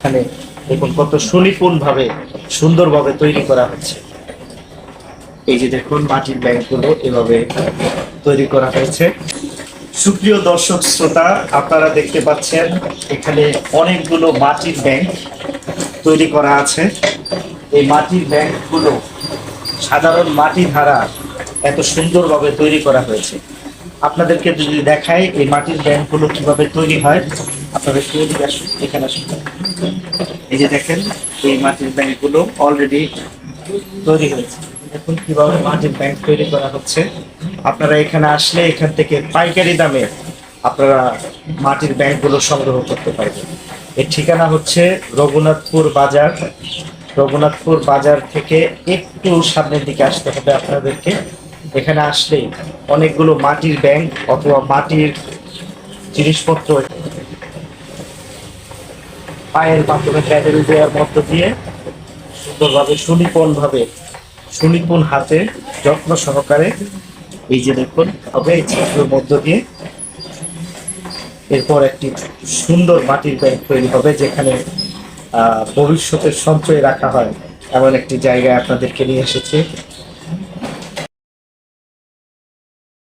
এখানে দেখুন কত সুনিপুণ ভাবে সুন্দরভাবে তৈরি করা হচ্ছে। এই যে দেখুন মাটির ব্যাংকগুলো এভাবে তৈরি করা হয়েছে। সুপ্রিয় দর্শক শ্রোতা, আপনারা দেখতে পাচ্ছেন এখানে অনেকগুলো মাটির ব্যাংক তৈরি করা আছে। এই মাটির ব্যাংকগুলো সাধারণ মাটি ধারা এত সুন্দরভাবে তৈরি করা হয়েছে। আপনাদেরকে যদি দেখাই এই মাটির ব্যাংকগুলো কিভাবে তৈরি হয়, আপনারা একটু এদিকে আসুন, এখানে আসুন। এই যে দেখেন এই মাটির ব্যাংকগুলো অলরেডি তৈরি হয়েছে। দেখুন কিভাবে মাটির ব্যাংক তৈরি করা হচ্ছে। আপনারা এখানে আসলে এখান থেকে পাইকারি দামে আপনারা মাটির ব্যাংকগুলো সংগ্রহ করতে পারবেন। এর ঠিকানা হচ্ছে রঘুনাথপুর বাজার। রঘুনাথপুর বাজার থেকে একটু সামনের দিকে আসতে হবে আপনাদেরকে। এখানে আসলেই অনেকগুলো মাটির ব্যাংক অথবা মাটির জিনিসপত্র পায়ের মাধ্যমে প্যাডেল দেওয়ার মধ্য দিয়ে সুন্দরভাবে সুনিপুণ হাতে যত্ন সহকারে এই যে দেখুন হবে এই চিত্রের মধ্য দিয়ে এরপর একটি সুন্দর মাটির ব্যাংক তৈরি হবে, যেখানে ভবিষ্যতের সঞ্চয় রাখা হয় এমন একটি জায়গায় আপনাদেরকে নিয়ে এসেছে।